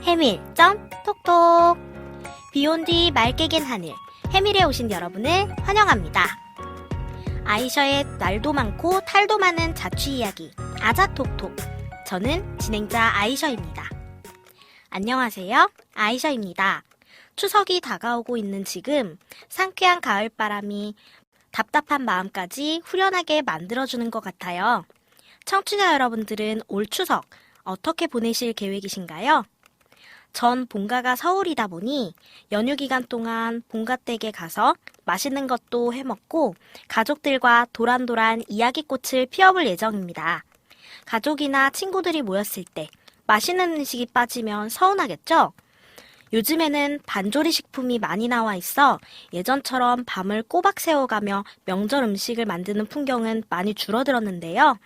해밀.톡톡 비온 뒤 맑게 갠 하늘, 해밀에 오신 여러분을 환영합니다. 아이셔의 날도 많고 탈도 많은 자취 이야기, 아자톡톡. 저는 진행자 아이셔입니다. 안녕하세요, 아이셔입니다. 추석이 다가오고 있는 지금 상쾌한 가을바람이 답답한 마음까지 후련하게 만들어주는 것 같아요. 청취자 여러분들은 올 추석 어떻게 보내실 계획이신가요? 전 본가가 서울이다 보니 연휴 기간 동안 본가댁에 가서 맛있는 것도 해먹고 가족들과 도란도란 이야기꽃을 피워볼 예정입니다. 가족이나 친구들이 모였을 때 맛있는 음식이 빠지면 서운하겠죠? 요즘에는 반조리 식품이 많이 나와 있어 예전처럼 밤을 꼬박 새워가며 명절 음식을 만드는 풍경은 많이 줄어들었는데요.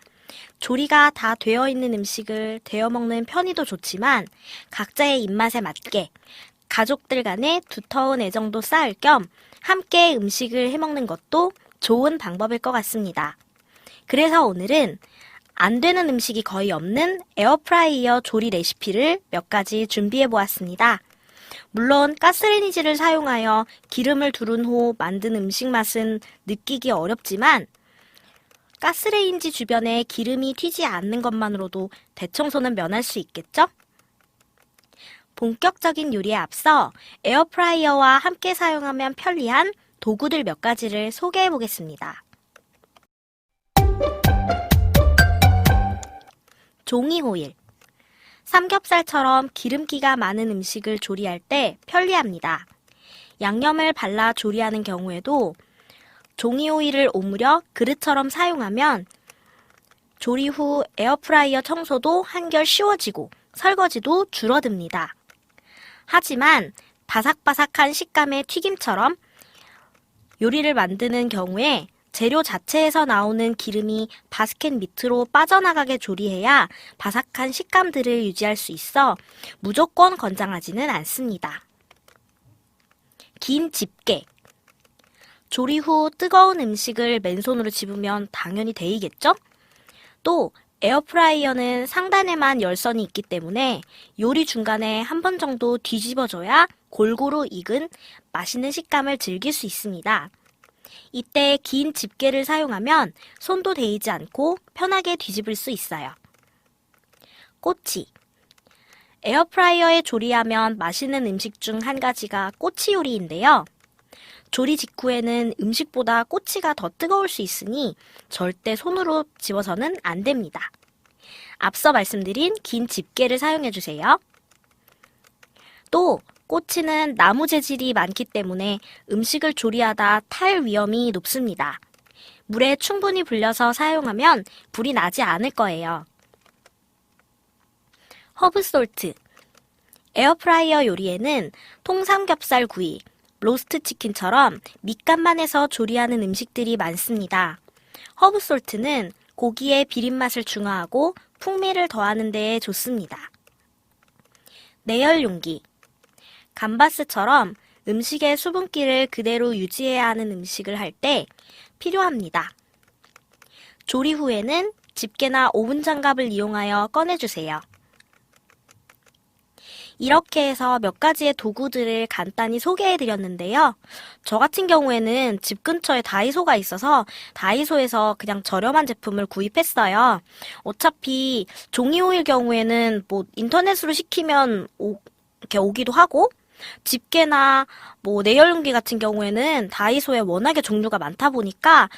조리가 다 되어 있는 음식을 데워 먹는 편의도 좋지만 각자의 입맛에 맞게 가족들 간의 두터운 애정도 쌓을 겸 함께 음식을 해 먹는 것도 좋은 방법일 것 같습니다. 그래서 오늘은 안 되는 음식이 거의 없는 에어프라이어 조리 레시피를 몇 가지 준비해 보았습니다. 물론 가스레인지를 사용하여 기름을 두른 후 만든 음식 맛은 느끼기 어렵지만 가스레인지 주변에 기름이 튀지 않는 것만으로도 대청소는 면할 수 있겠죠? 본격적인 요리에 앞서 에어프라이어와 함께 사용하면 편리한 도구들 몇 가지를 소개해 보겠습니다. 종이 호일. 삼겹살처럼 기름기가 많은 음식을 조리할 때 편리합니다. 양념을 발라 조리하는 경우에도 종이 호일을 오므려 그릇처럼 사용하면 조리 후 에어프라이어 청소도 한결 쉬워지고 설거지도 줄어듭니다. 하지만 바삭바삭한 식감의 튀김처럼 요리를 만드는 경우에 재료 자체에서 나오는 기름이 바스켓 밑으로 빠져나가게 조리해야 바삭한 식감들을 유지할 수 있어 무조건 권장하지는 않습니다. 긴 집게. 조리 후 뜨거운 음식을 맨손으로 집으면 당연히 데이겠죠? 또 에어프라이어는 상단에만 열선이 있기 때문에 요리 중간에 한 번 정도 뒤집어줘야 골고루 익은 맛있는 식감을 즐길 수 있습니다. 이때 긴 집게를 사용하면 손도 데이지 않고 편하게 뒤집을 수 있어요. 꼬치. 에어프라이어에 조리하면 맛있는 음식 중 한 가지가 꼬치 요리인데요. 조리 직후에는 음식보다 꼬치가 더 뜨거울 수 있으니 절대 손으로 집어서는 안 됩니다. 앞서 말씀드린 긴 집게를 사용해주세요. 또 꼬치는 나무 재질이 많기 때문에 음식을 조리하다 탈 위험이 높습니다. 물에 충분히 불려서 사용하면 불이 나지 않을 거예요. 허브솔트. 에어프라이어 요리에는 통삼겹살 구이, 로스트 치킨처럼 밑간만 해서 조리하는 음식들이 많습니다. 허브솔트는 고기의 비린맛을 중화하고 풍미를 더하는 데 좋습니다. 내열 용기. 감바스처럼 음식의 수분기를 그대로 유지해야 하는 음식을 할 때 필요합니다. 조리 후에는 집게나 오븐 장갑을 이용하여 꺼내주세요. 이렇게 해서 몇 가지의 도구들을 간단히 소개해드렸는데요. 저 같은 경우에는 집 근처에 다이소가 있어서 다이소에서 그냥 저렴한 제품을 구입했어요. 어차피 종이 호일 경우에는 뭐 인터넷으로 시키면 이렇게 오기도 하고 집게나 뭐 내열용기 같은 경우에는 다이소에 워낙에 종류가 많다 보니까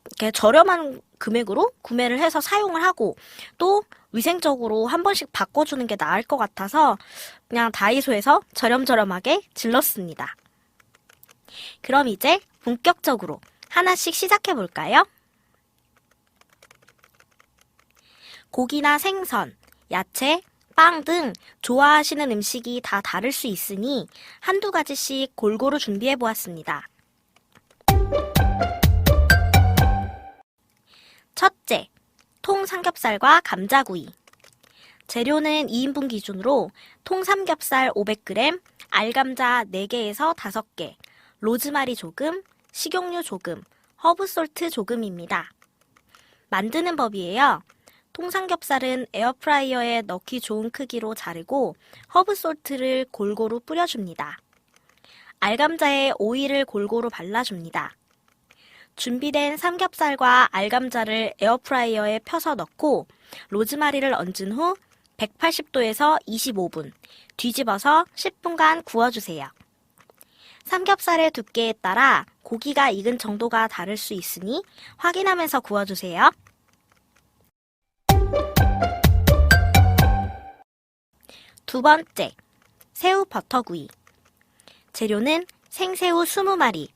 이렇게 저렴한 금액으로 구매를 해서 사용을 하고 또 위생적으로 한 번씩 바꿔주는 게 나을 것 같아서 그냥 다이소에서 저렴저렴하게 질렀습니다. 그럼 이제 본격적으로 하나씩 시작해 볼까요? 고기나 생선, 야채, 빵 등 좋아하시는 음식이 다 다를 수 있으니 한두 가지씩 골고루 준비해 보았습니다. 첫째, 통삼겹살과 감자구이. 재료는 2인분 기준으로 통삼겹살 500g, 알감자 4개에서 5개, 로즈마리 조금, 식용유 조금, 허브솔트 조금입니다. 만드는 법이에요. 통삼겹살은 에어프라이어에 넣기 좋은 크기로 자르고 허브솔트를 골고루 뿌려줍니다. 알감자에 오일을 골고루 발라줍니다. 준비된 삼겹살과 알감자를 에어프라이어에 펴서 넣고 로즈마리를 얹은 후 180도에서 25분, 뒤집어서 10분간 구워주세요. 삼겹살의 두께에 따라 고기가 익은 정도가 다를 수 있으니 확인하면서 구워주세요. 두 번째, 새우 버터구이. 재료는 생새우 20마리,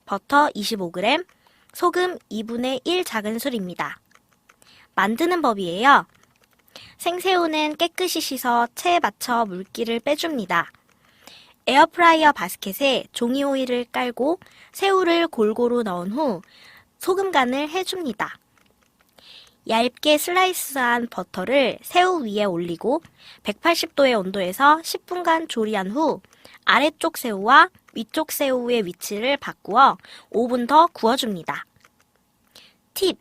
버터 25g, 소금 2분의 1 작은술입니다. 만드는 법이에요. 생새우는 깨끗이 씻어 체에 맞춰 물기를 빼줍니다. 에어프라이어 바스켓에 종이 오일을 깔고 새우를 골고루 넣은 후 소금 간을 해줍니다. 얇게 슬라이스한 버터를 새우 위에 올리고 180도의 온도에서 10분간 조리한 후 아래쪽 새우와 위쪽 새우의 위치를 바꾸어 5분 더 구워줍니다. 팁!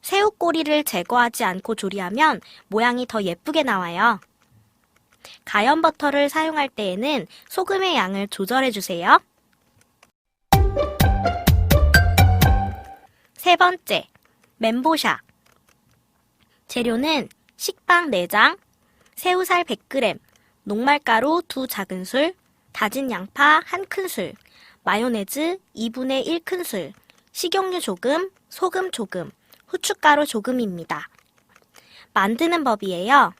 새우 꼬리를 제거하지 않고 조리하면 모양이 더 예쁘게 나와요. 가염 버터를 사용할 때에는 소금의 양을 조절해주세요. 세 번째, 멘보샤. 재료는 식빵 4장, 새우살 100g, 녹말가루 2 작은술, 다진 양파 1큰술, 마요네즈 2분의 1큰술, 식용유 조금, 소금 조금, 후춧가루 조금입니다. 만드는 법이에요.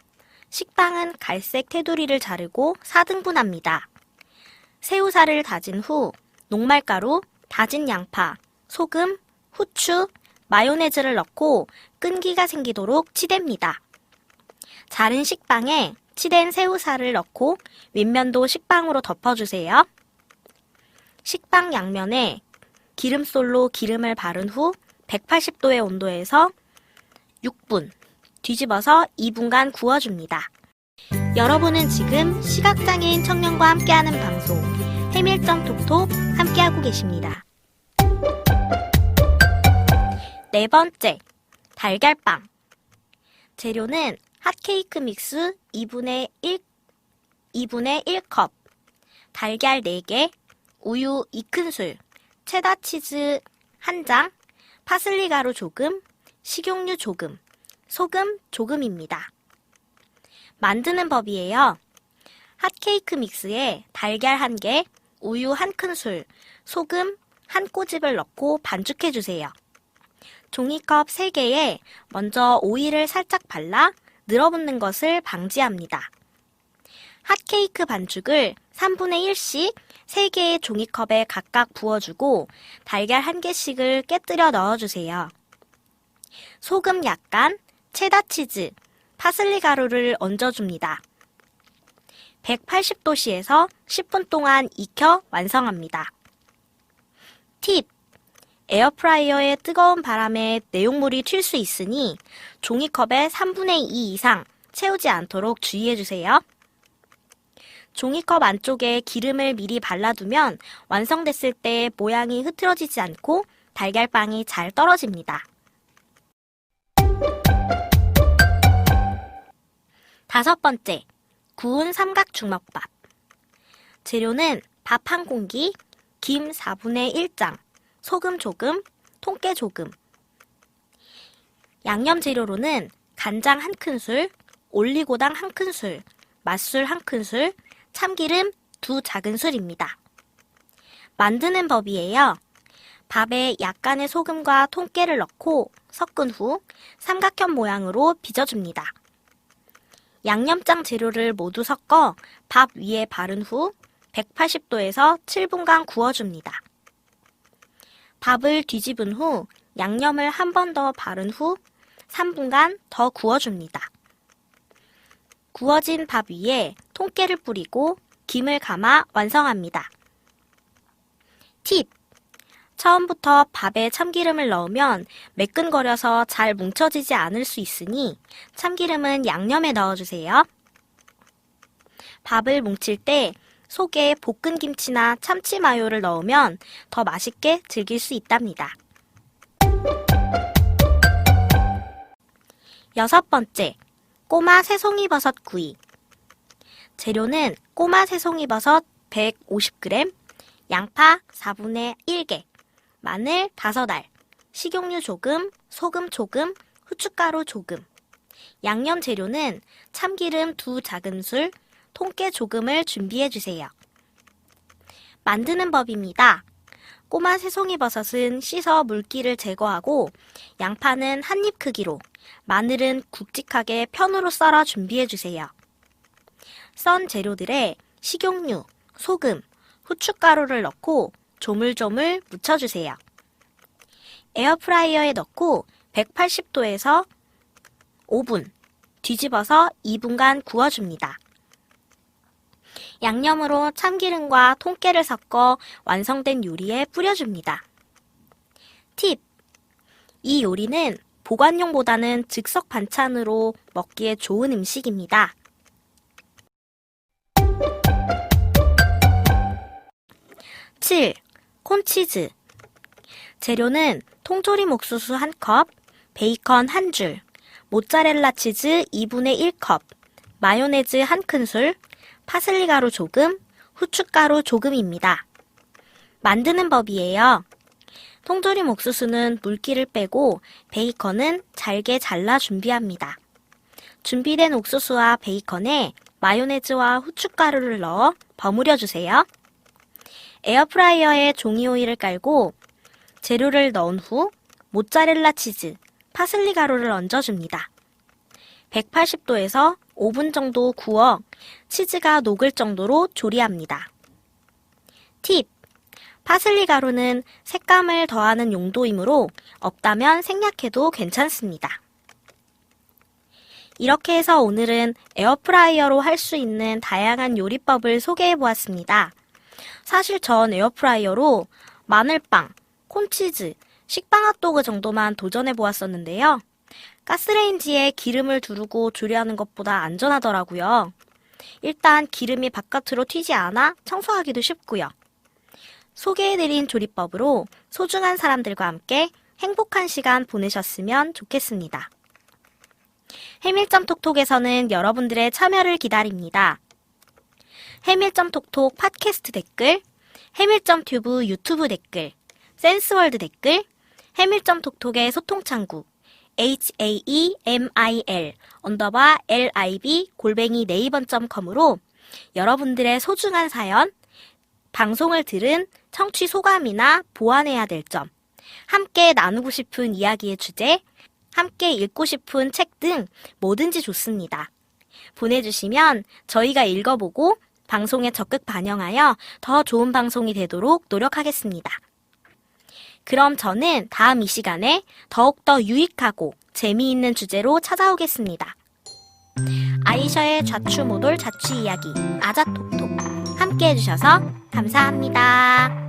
식빵은 갈색 테두리를 자르고 4등분합니다. 새우살을 다진 후 녹말가루, 다진 양파, 소금, 후추, 마요네즈를 넣고 끈기가 생기도록 치댑니다. 자른 식빵에 치댄 새우살을 넣고 윗면도 식빵으로 덮어주세요. 식빵 양면에 기름솔로 기름을 바른 후 180도의 온도에서 6분, 뒤집어서 2분간 구워줍니다. 여러분은 지금 시각장애인 청년과 함께하는 방송 해밀점 톡톡 함께하고 계십니다. 네 번째, 달걀빵. 재료는 핫케이크 믹스 2분의 1컵, 달걀 4개, 우유 2큰술, 체다치즈 1장, 파슬리 가루 조금, 식용유 조금, 소금 조금입니다. 만드는 법이에요. 핫케이크 믹스에 달걀 1개, 우유 1큰술, 소금 1꼬집을 넣고 반죽해주세요. 종이컵 3개에 먼저 오일을 살짝 발라 늘어붙는 것을 방지합니다. 핫케이크 반죽을 3분의 1씩 3개의 종이컵에 각각 부어주고 달걀 1개씩을 깨뜨려 넣어주세요. 소금 약간, 체다치즈, 파슬리 가루를 얹어줍니다. 180도씨에서 10분 동안 익혀 완성합니다. 팁! 에어프라이어의 뜨거운 바람에 내용물이 튈 수 있으니 종이컵의 3분의 2 이상 채우지 않도록 주의해주세요. 종이컵 안쪽에 기름을 미리 발라두면 완성됐을 때 모양이 흐트러지지 않고 달걀빵이 잘 떨어집니다. 다섯 번째, 구운 삼각 주먹밥. 재료는 밥 1공기, 김 4분의 1장, 소금 조금, 통깨 조금. 양념 재료로는 간장 1큰술, 올리고당 1큰술, 맛술 1큰술, 참기름 2 작은술입니다. 만드는 법이에요. 밥에 약간의 소금과 통깨를 넣고 섞은 후 삼각형 모양으로 빚어줍니다. 양념장 재료를 모두 섞어 밥 위에 바른 후 180도에서 7분간 구워줍니다. 밥을 뒤집은 후 양념을 한 번 더 바른 후 3분간 더 구워줍니다. 구워진 밥 위에 통깨를 뿌리고 김을 감아 완성합니다. 팁! 처음부터 밥에 참기름을 넣으면 매끈거려서 잘 뭉쳐지지 않을 수 있으니 참기름은 양념에 넣어주세요. 밥을 뭉칠 때 속에 볶은 김치나 참치 마요를 넣으면 더 맛있게 즐길 수 있답니다. 6번째, 꼬마 새송이버섯 구이. 재료는 꼬마 새송이버섯 150g, 양파 4분의 1개, 마늘 5알, 식용유 조금, 소금 조금, 후춧가루 조금. 양념 재료는 참기름 2작은술, 통깨 조금을 준비해주세요. 만드는 법입니다. 꼬마 새송이버섯은 씻어 물기를 제거하고 양파는 한입 크기로, 마늘은 굵직하게 편으로 썰어 준비해주세요. 썬 재료들에 식용유, 소금, 후춧가루를 넣고 조물조물 묻혀주세요. 에어프라이어에 넣고 180도에서 5분, 뒤집어서 2분간 구워줍니다. 양념으로 참기름과 통깨를 섞어 완성된 요리에 뿌려줍니다. 팁! 이 요리는 보관용보다는 즉석 반찬으로 먹기에 좋은 음식입니다. 7. 콘치즈. 재료는 통조림 옥수수 1컵, 베이컨 1줄, 모짜렐라 치즈 2분의 1컵, 마요네즈 1큰술, 파슬리 가루 조금, 후춧가루 조금입니다. 만드는 법이에요. 통조림 옥수수는 물기를 빼고 베이컨은 잘게 잘라 준비합니다. 준비된 옥수수와 베이컨에 마요네즈와 후춧가루를 넣어 버무려 주세요. 에어프라이어에 종이 오일을 깔고 재료를 넣은 후 모짜렐라 치즈, 파슬리 가루를 얹어줍니다. 180도에서 5분 정도 구워 치즈가 녹을 정도로 조리합니다. 팁! 파슬리 가루는 색감을 더하는 용도이므로 없다면 생략해도 괜찮습니다. 이렇게 해서 오늘은 에어프라이어로 할 수 있는 다양한 요리법을 소개해 보았습니다. 사실 전 에어프라이어로 마늘빵, 콘치즈, 식빵 핫도그 정도만 도전해 보았었는데요. 가스레인지에 기름을 두르고 조리하는 것보다 안전하더라고요. 일단 기름이 바깥으로 튀지 않아 청소하기도 쉽고요. 소개해드린 조리법으로 소중한 사람들과 함께 행복한 시간 보내셨으면 좋겠습니다. 해밀점 톡톡에서는 여러분들의 참여를 기다립니다. 해밀점 톡톡 팟캐스트 댓글, 해밀점 튜브 유튜브 댓글, 센스월드 댓글, 해밀점 톡톡의 소통창구 HAEMIL_LIB@naver.com으로 여러분들의 소중한 사연, 방송을 들은 청취 소감이나 보완해야 될 점, 함께 나누고 싶은 이야기의 주제, 함께 읽고 싶은 책 등 뭐든지 좋습니다. 보내주시면 저희가 읽어보고 방송에 적극 반영하여 더 좋은 방송이 되도록 노력하겠습니다. 그럼 저는 다음 이 시간에 더욱더 유익하고 재미있는 주제로 찾아오겠습니다. 아이셔의 좌추모돌 자취이야기 아자톡톡 함께 해주셔서 감사합니다.